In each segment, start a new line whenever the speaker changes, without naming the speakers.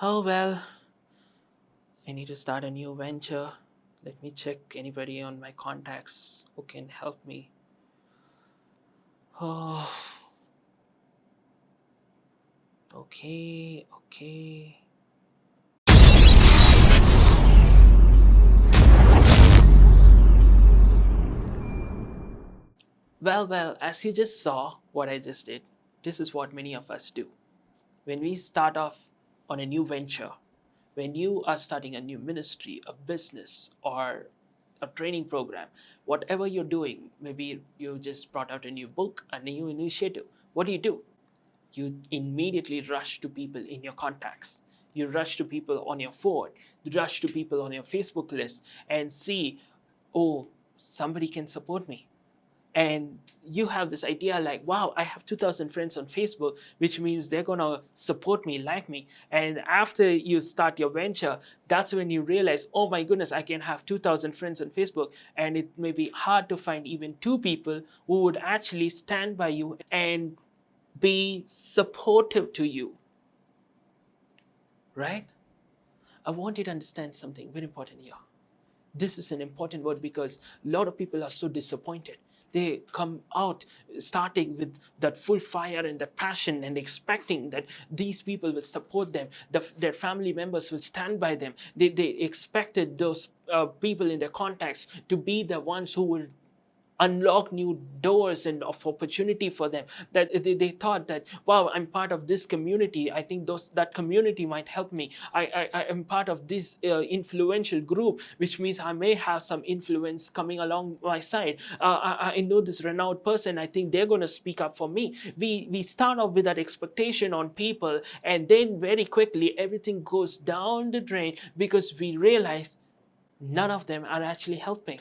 Oh, well, I need to start a new venture. Let me check anybody on my contacts who can help me. Oh, okay. Well, as you just saw what I just did, this is what many of us do. When we start off on a new venture, when you are starting a new ministry, a business, or a training program, whatever you're doing, maybe you just brought out a new book, a new initiative, what do? You immediately rush to people in your contacts. You rush to people on your phone, you rush to people on your Facebook list and see, oh, somebody can support me. And you have this idea like, wow, I have 2,000 friends on Facebook, which means they're going to support me, like me. And after you start your venture, that's when you realize, oh my goodness, I can have 2,000 friends on Facebook. And it may be hard to find even two people who would actually stand by you and be supportive to you, right? I want you to understand something very important here. This is an important word because a lot of people are so disappointed. They come out starting with that full fire and the passion and expecting that these people will support them, their family members will stand by them. They expected those people in their contacts to be the ones who will unlock new doors and of opportunity for them, that they thought that, wow, I'm part of this community, I think that community might help me. I am part of this influential group, which means I may have some influence coming along my side. I know this renowned person, I think they're going to speak up for me. We start off with that expectation on people, and then very quickly everything goes down the drain because we realize none of them are actually helping.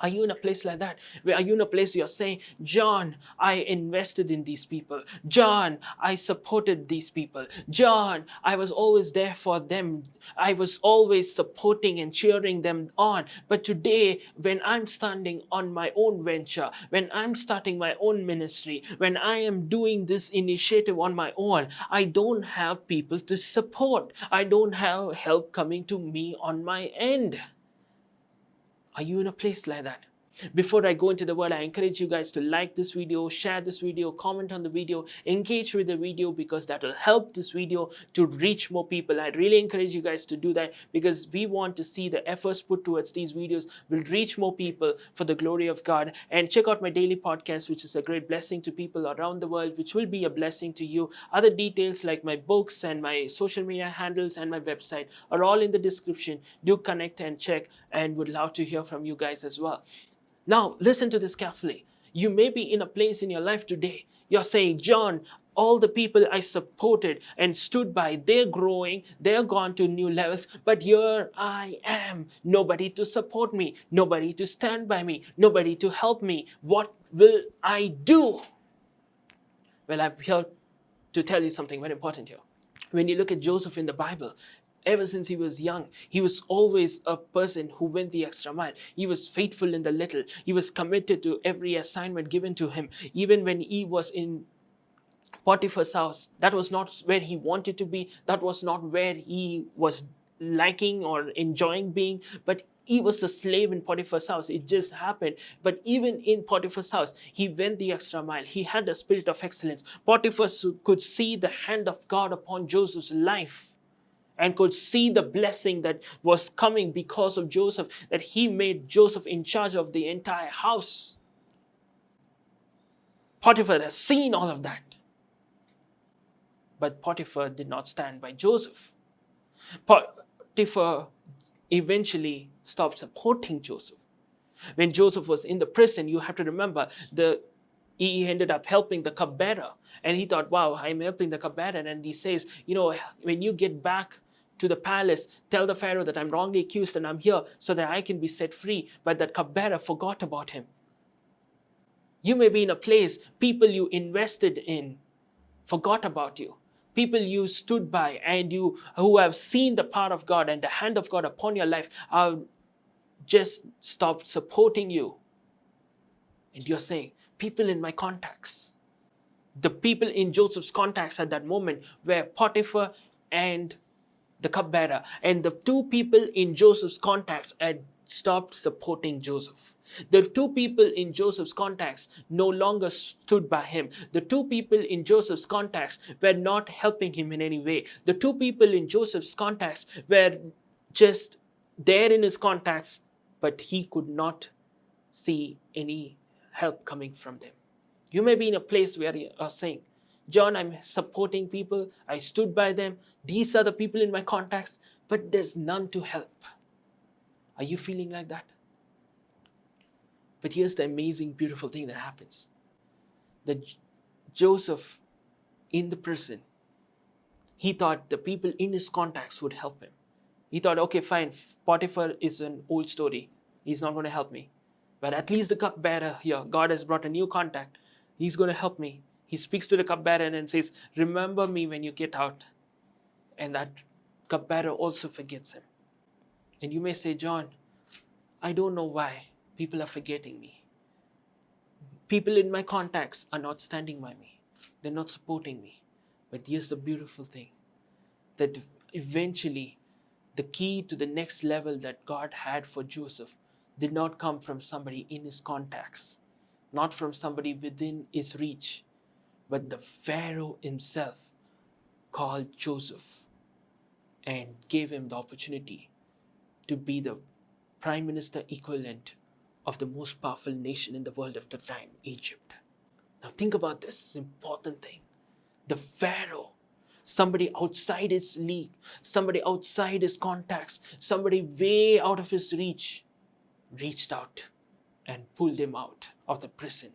Are you in a place like that? Are you in a place you're saying, John, I invested in these people. John, I supported these people. John, I was always there for them. I was always supporting and cheering them on. But today, when I'm standing on my own venture, when I'm starting my own ministry, when I am doing this initiative on my own, I don't have people to support. I don't have help coming to me on my end. Are you in a place like that? Before I go into the word, I encourage you guys to like this video, share this video, comment on the video, engage with the video, because that will help this video to reach more people. I really encourage you guys to do that because we want to see the efforts put towards these videos will reach more people for the glory of God. And check out my daily podcast, which is a great blessing to people around the world, which will be a blessing to you. Other details like my books and my social media handles and my website are all in the description. Do connect and check, and would love to hear from you guys as well. Now, listen to this carefully. You may be in a place in your life today. You're saying, John, all the people I supported and stood by, they're growing, they're gone to new levels, but here I am. Nobody to support me, nobody to stand by me, nobody to help me. What will I do? Well, I'm here to tell you something very important here. When you look at Joseph in the Bible, ever since he was young, he was always a person who went the extra mile. He was faithful in the little. He was committed to every assignment given to him. Even when he was in Potiphar's house, that was not where he wanted to be. That was not where he was liking or enjoying being. But he was a slave in Potiphar's house. It just happened. But even in Potiphar's house, he went the extra mile. He had a spirit of excellence. Potiphar could see the hand of God upon Joseph's life and could see the blessing that was coming because of Joseph, that he made Joseph in charge of the entire house. Potiphar has seen all of that. But Potiphar did not stand by Joseph. Potiphar eventually stopped supporting Joseph. When Joseph was in the prison, you have to remember, he ended up helping the cupbearer. And he thought, wow, I'm helping the cupbearer. And he says, when you get back to the palace, tell the Pharaoh that I'm wrongly accused and I'm here so that I can be set free. But that cupbearer forgot about him. You may be in a place, people you invested in forgot about you. People you stood by and who have seen the power of God and the hand of God upon your life have just stopped supporting you. And you're saying, people in my contacts, the people in Joseph's contacts at that moment were Potiphar and the cupbearer. And the two people in Joseph's contacts had stopped supporting Joseph. The two people in Joseph's contacts no longer stood by him. The two people in Joseph's contacts were not helping him in any way. The two people in Joseph's contacts were just there in his contacts, but he could not see any help coming from them. You may be in a place where you are saying, John, I'm supporting people. I stood by them. These are the people in my contacts, but there's none to help. Are you feeling like that? But here's the amazing, beautiful thing that happens. That Joseph in the prison, he thought the people in his contacts would help him. He thought, okay, fine, Potiphar is an old story. He's not going to help me. But at least the cupbearer here, God has brought a new contact. He's going to help me. He speaks to the cupbearer and says, remember me when you get out. And that cupbearer also forgets him. And you may say, John, I don't know why people are forgetting me. People in my contacts are not standing by me. They're not supporting me. But here's the beautiful thing, that eventually the key to the next level that God had for Joseph did not come from somebody in his contacts, not from somebody within his reach, but the Pharaoh himself called Joseph and gave him the opportunity to be the prime minister equivalent of the most powerful nation in the world of the time, Egypt. Now think about this important thing. The Pharaoh, somebody outside his league, somebody outside his contacts, somebody way out of his reach, reached out and pulled him out of the prison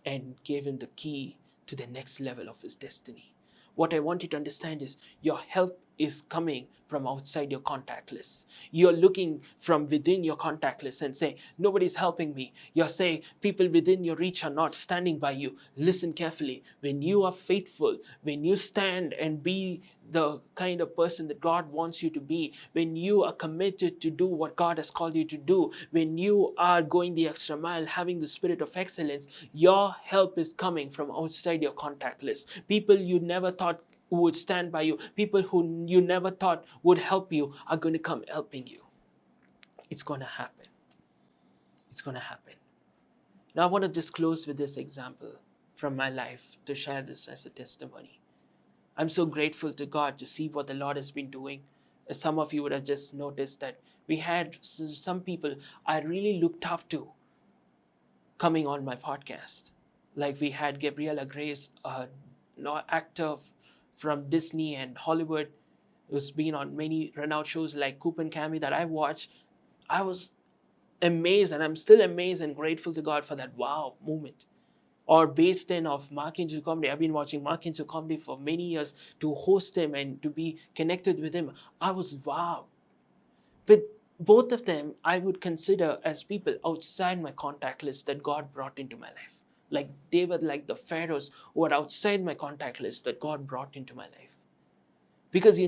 and gave him the key to the next level of his destiny. What I want you to understand is your help is coming from outside your contact list. You're looking from within your contact list and saying, nobody's helping me. You're saying people within your reach are not standing by you. Listen carefully. When you are faithful, when you stand and be the kind of person that God wants you to be, when you are committed to do what God has called you to do, when you are going the extra mile, having the spirit of excellence, your help is coming from outside your contact list. People you never thought who would stand by you, people who you never thought would help you are going to come helping you. It's going to happen. It's going to happen. Now I want to just close with this example from my life to share this as a testimony. I'm so grateful to God to see what the Lord has been doing. As some of you would have just noticed that we had some people I really looked up to coming on my podcast. Like we had Gabriella Grace, an actor from Disney and Hollywood, who's been on many renowned shows like Coop and Cammy that I watched. I was amazed, and I'm still amazed and grateful to God for that wow moment. Or based in of Mark Angel Comedy. I've been watching Mark Angel Comedy for many years. To host him and to be connected with him, I was wow. But both of them, I would consider as people outside my contact list that God brought into my life. Like they were like the pharaohs who were outside my contact list that God brought into my life. Because,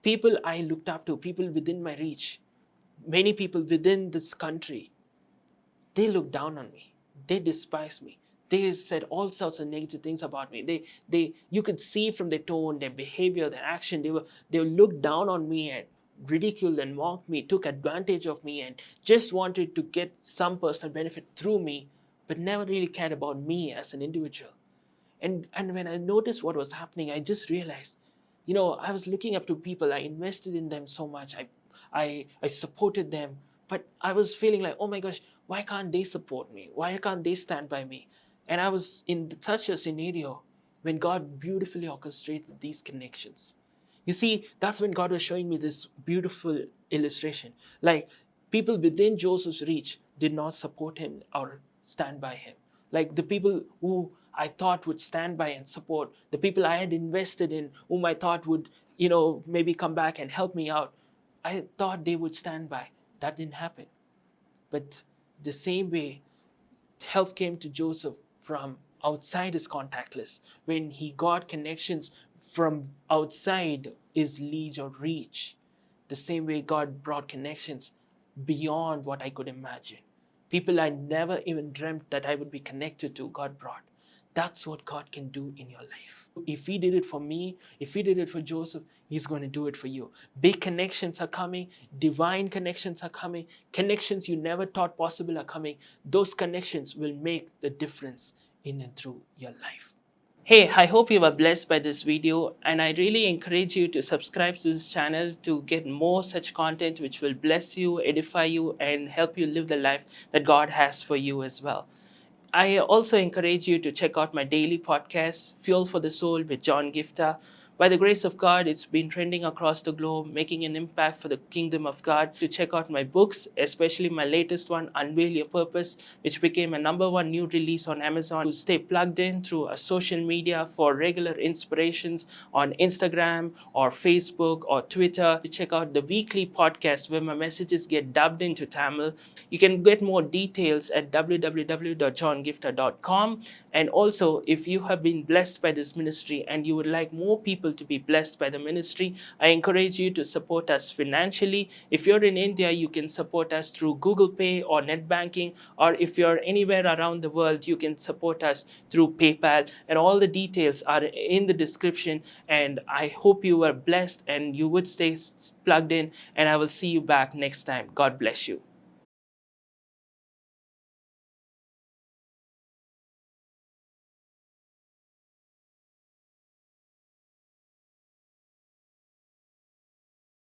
people I looked up to, people within my reach, many people within this country, they looked down on me. They despised me. They said all sorts of negative things about me. You could see from their tone, their behavior, their action, they looked down on me and ridiculed and mocked me, took advantage of me and just wanted to get some personal benefit through me, but never really cared about me as an individual. And when I noticed what was happening, I just realized, I was looking up to people. I invested in them so much. I supported them, but I was feeling like, oh my gosh, why can't they support me? Why can't they stand by me? And I was in such a scenario when God beautifully orchestrated these connections. You see, that's when God was showing me this beautiful illustration. Like people within Joseph's reach did not support him or stand by him. Like the people who I thought would stand by and support, the people I had invested in, whom I thought would, maybe come back and help me out, I thought they would stand by. That didn't happen. But the same way, help came to Joseph from outside his contact list. When he got connections from outside his liege or reach, the same way God brought connections beyond what I could imagine. People I never even dreamt that I would be connected to, God brought. That's what God can do in your life. If He did it for me, if He did it for Joseph, He's going to do it for you. Big connections are coming. Divine connections are coming. Connections you never thought possible are coming. Those connections will make the difference in and through your life. Hey, I hope you were blessed by this video, and I really encourage you to subscribe to this channel to get more such content which will bless you, edify you, and help you live the life that God has for you as well. I also encourage you to check out my daily podcast, Fuel for the Soul with John Giftah. By the grace of God, it's been trending across the globe, making an impact for the kingdom of God. To check out my books, especially my latest one, Unveil Your Purpose, which became a #1 new release on Amazon. To stay plugged in through a social media for regular inspirations on Instagram or Facebook or Twitter. To check out the weekly podcast where my messages get dubbed into Tamil. You can get more details at www.johngiftah.com. And also, if you have been blessed by this ministry and you would like more people to be blessed by the ministry, I encourage you to support us financially. If you're in India, you can support us through Google Pay or net banking, or if you're anywhere around the world, you can support us through PayPal, and all the details are in the description. And I hope you were blessed and you would stay plugged in, and I will see you back next time. God bless you.